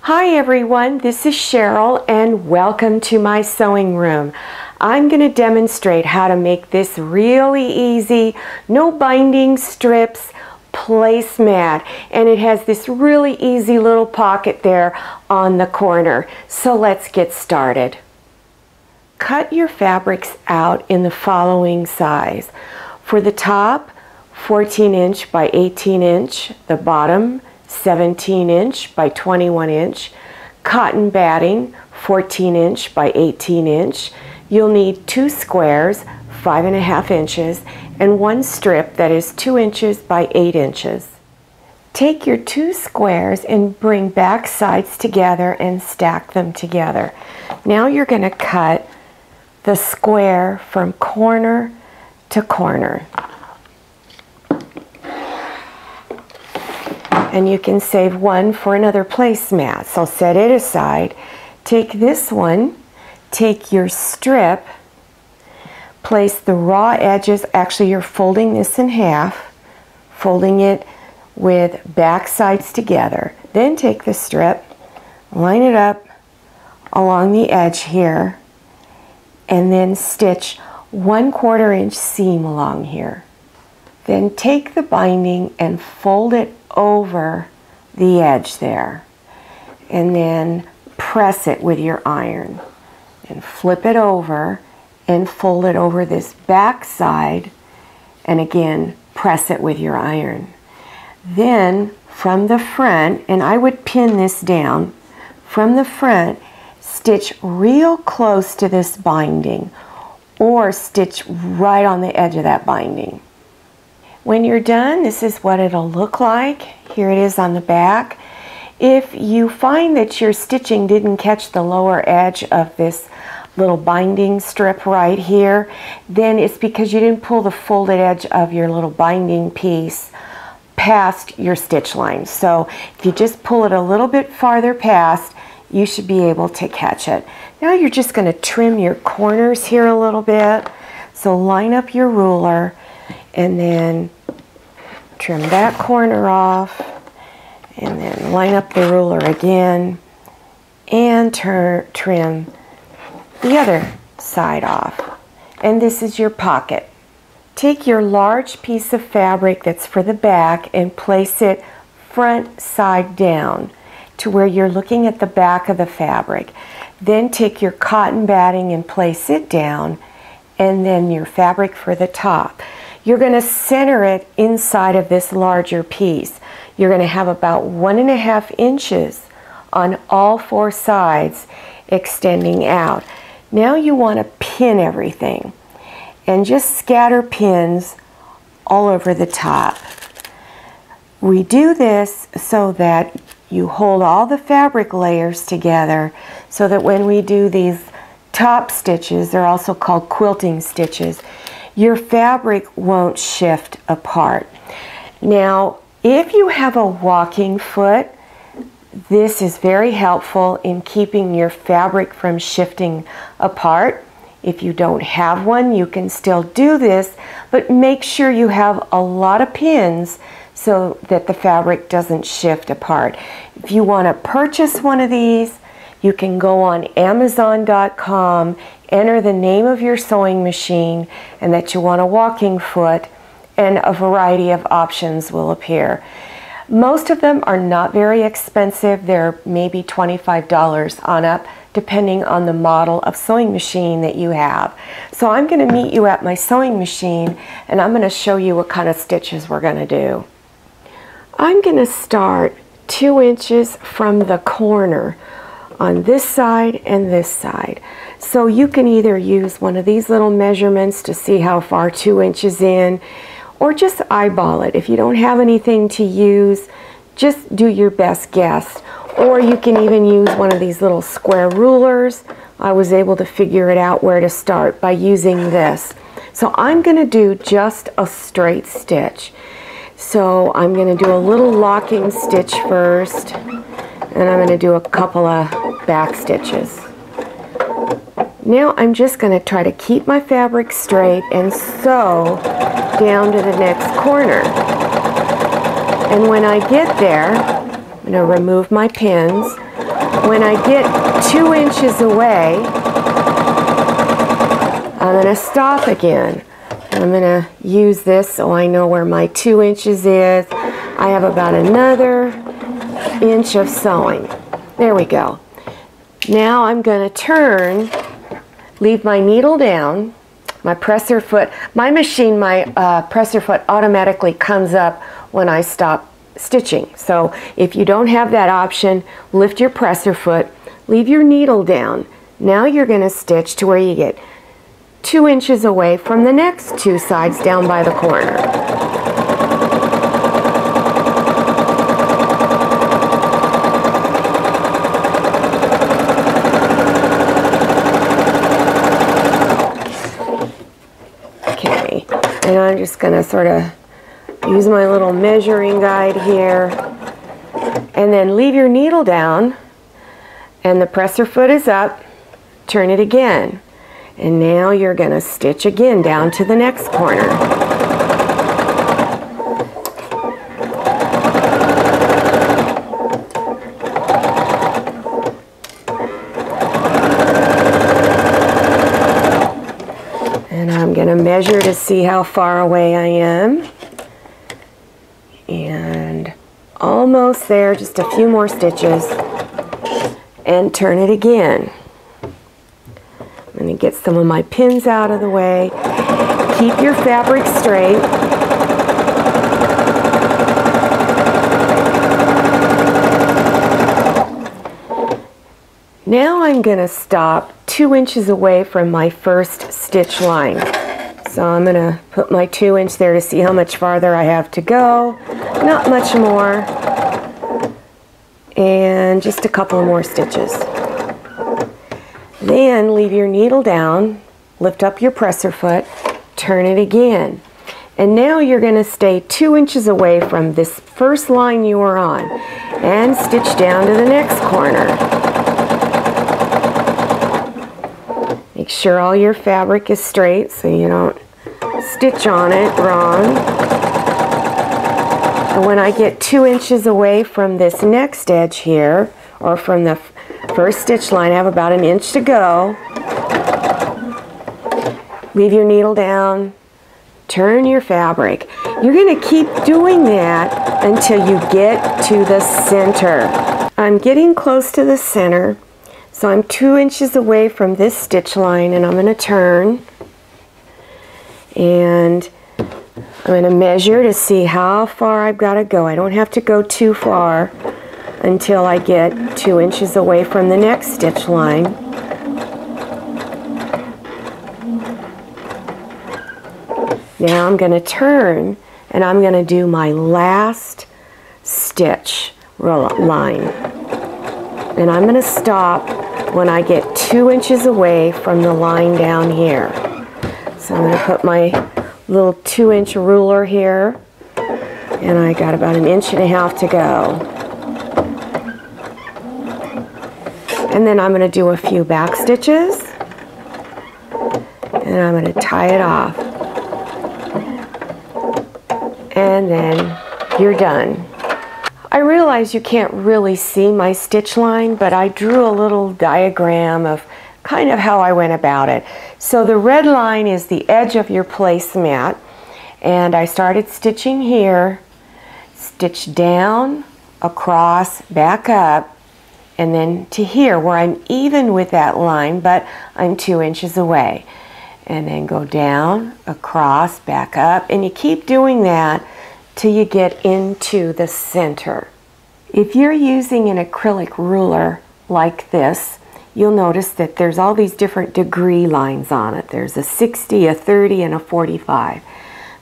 Hi everyone, this is Cheryl and welcome to my sewing room. I'm going to demonstrate how to make this really easy, no binding strips placemat, and it has this really easy little pocket there on the corner. So let's get started. Cut your fabrics out in the following size. For the top, 14 inch by 18 inch, the bottom 17 inch by 21 inch, cotton batting 14 inch by 18 inch. You'll need 2 squares, 5.5 inches, and 1 strip that is 2 inches by 8 inches. Take your 2 squares and bring back sides together and stack them together. Now you're going to cut the square from corner to corner. And you can save one for another placemat. So set it aside. Take this one, take your strip, place the raw edges. Actually, you're folding this in half, folding it with back sides together. Then take the strip, line it up along the edge here, and then stitch 1/4 inch seam along here. Then take the binding and fold it over the edge there, and then press it with your iron and flip it over and fold it over this back side, and again press it with your iron. Then from the front, and I would pin this down, from the front stitch real close to this binding or stitch right on the edge of that binding. When you're done, this is what it'll look like. Here it is on the back. If you find that your stitching didn't catch the lower edge of this little binding strip right here, then it's because you didn't pull the folded edge of your little binding piece past your stitch line. So if you just pull it a little bit farther past, you should be able to catch it. Now you're just going to trim your corners here a little bit. So line up your ruler and then trim that corner off, and then line up the ruler again and trim the other side off. And this is your pocket. Take your large piece of fabric that's for the back and place it front side down to where you're looking at the back of the fabric. Then take your cotton batting and place it down, and then your fabric for the top. You're going to center it inside of this larger piece. You're going to have about 1.5 inches on all 4 sides extending out. Now you want to pin everything and just scatter pins all over the top. We do this so that you hold all the fabric layers together so that when we do these top stitches, they're also called quilting stitches, your fabric won't shift apart. Now, if you have a walking foot, this is very helpful in keeping your fabric from shifting apart. If you don't have one, you can still do this, but make sure you have a lot of pins so that the fabric doesn't shift apart. If you want to purchase one of these, you can go on Amazon.com, enter the name of your sewing machine and that you want a walking foot, and a variety of options will appear. Most of them are not very expensive. They're maybe $25 on up, depending on the model of sewing machine that you have. So I'm going to meet you at my sewing machine and I'm going to show you what kind of stitches we're going to do. I'm going to start 2 inches from the corner on this side and this side. So you can either use one of these little measurements to see how far 2 inches in, or just eyeball it. If you don't have anything to use, just do your best guess. Or you can even use one of these little square rulers. I was able to figure it out where to start by using this. So I'm going to do just a straight stitch. So I'm going to do a little locking stitch first, and I'm going to do a couple of back stitches. Now I'm just going to try to keep my fabric straight and sew down to the next corner. And when I get there, I'm going to remove my pins, when I get 2 inches away, I'm going to stop again. I'm going to use this so I know where my 2 inches is. I have about another inch of sewing. There we go. Now I'm going to turn, leave my needle down, my presser foot. My machine, my presser foot automatically comes up when I stop stitching. So if you don't have that option, lift your presser foot, leave your needle down. Now you're going to stitch to where you get 2 inches away from the next 2 sides down by the corner. Okay, and I'm just going to sort of use my little measuring guide here, and then leave your needle down, and the presser foot is up, turn it again, and now you're going to stitch again down to the next corner. And I'm going to measure to see how far away I am. And almost there, just a few more stitches, and turn it again. I'm going to get some of my pins out of the way. Keep your fabric straight. Now I'm going to stop 2 inches away from my first stitch line. So I'm going to put my 2 inch there to see how much farther I have to go. Not much more. And just a couple more stitches. Then leave your needle down, lift up your presser foot, turn it again. And now you're going to stay 2 inches away from this first line you were on and stitch down to the next corner. Make sure all your fabric is straight so you don't stitch on it wrong. And when I get 2 inches away from this next edge here, or from the first stitch line, I have about an inch to go. Leave your needle down, turn your fabric. You're going to keep doing that until you get to the center. I'm getting close to the center. So I'm 2 inches away from this stitch line, and I'm going to turn, and I'm going to measure to see how far I've got to go. I don't have to go too far until I get 2 inches away from the next stitch line. Now I'm going to turn, and I'm going to do my last stitch line. And I'm going to stop when I get 2 inches away from the line down here. So I'm going to put my little 2 inch ruler here, and I got about an inch and a half to go. And then I'm going to do a few back stitches, and I'm going to tie it off. And then you're done. I realize you can't really see my stitch line, but I drew a little diagram of kind of how I went about it. So the red line is the edge of your placemat, and I started stitching here, stitch down, across, back up, and then to here where I'm even with that line, but I'm 2 inches away. And then go down, across, back up, and you keep doing that till you get into the center. If you're using an acrylic ruler like this, you'll notice that there's all these different degree lines on it. There's a 60, a 30, and a 45.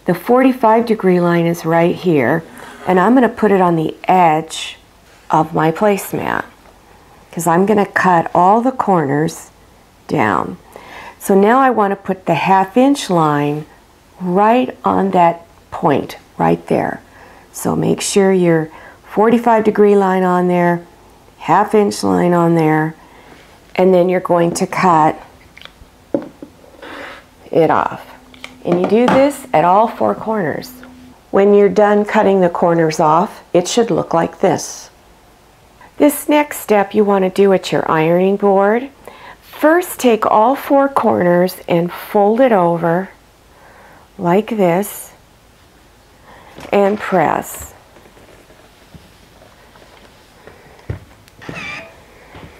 The 45 degree line is right here, and I'm going to put it on the edge of my placemat because I'm going to cut all the corners down. So now I want to put the ½ line right on that point right there. So make sure your 45 degree line on there, ½ line on there, and then you're going to cut it off. And you do this at all 4 corners. When you're done cutting the corners off, it should look like this. This next step you want to do at your ironing board. First, take all 4 corners and fold it over like this and press.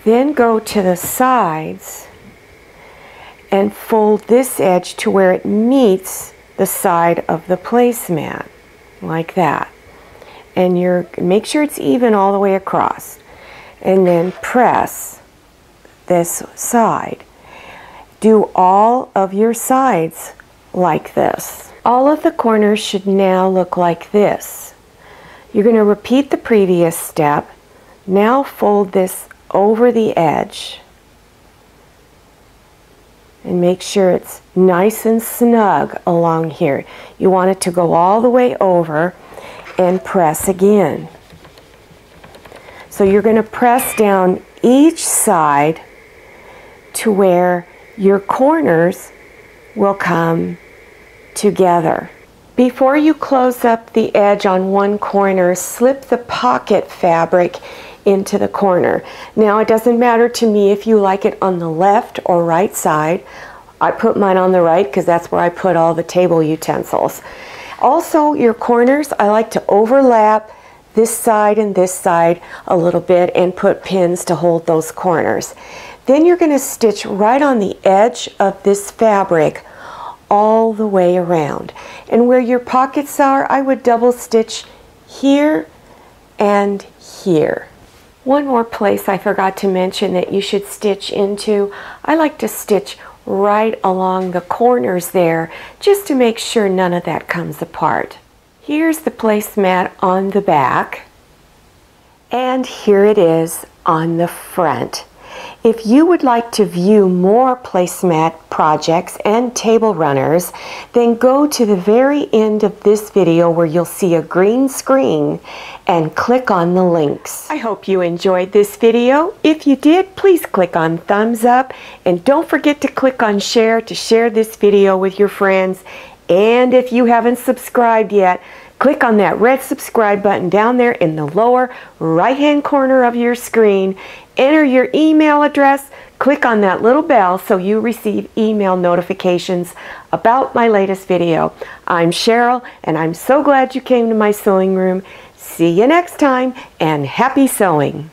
Then go to the sides and fold this edge to where it meets the side of the placemat, like that. And make sure it's even all the way across. And then press this side. Do all of your sides like this. All of the corners should now look like this. You're going to repeat the previous step. Now fold this over the edge. And make sure it's nice and snug along here. You want it to go all the way over and press again. So you're going to press down each side to where your corners will come together. Before you close up the edge on one corner, slip the pocket fabric into the corner. Now, it doesn't matter to me if you like it on the left or right side. I put mine on the right because that's where I put all the table utensils. Also, your corners, I like to overlap this side and this side a little bit and put pins to hold those corners. Then you're going to stitch right on the edge of this fabric all the way around. And where your pockets are, I would double stitch here and here. One more place I forgot to mention that you should stitch into, I like to stitch right along the corners there just to make sure none of that comes apart. Here's the placemat on the back, and here it is on the front. If you would like to view more placemat projects and table runners, then go to the very end of this video where you'll see a green screen and click on the links. I hope you enjoyed this video. If you did, please click on thumbs up and don't forget to click on share to share this video with your friends. And if you haven't subscribed yet, click on that red subscribe button down there in the lower right-hand corner of your screen. Enter your email address, click on that little bell so you receive email notifications about my latest video. I'm Cheryl, and I'm so glad you came to my sewing room. See you next time, and happy sewing!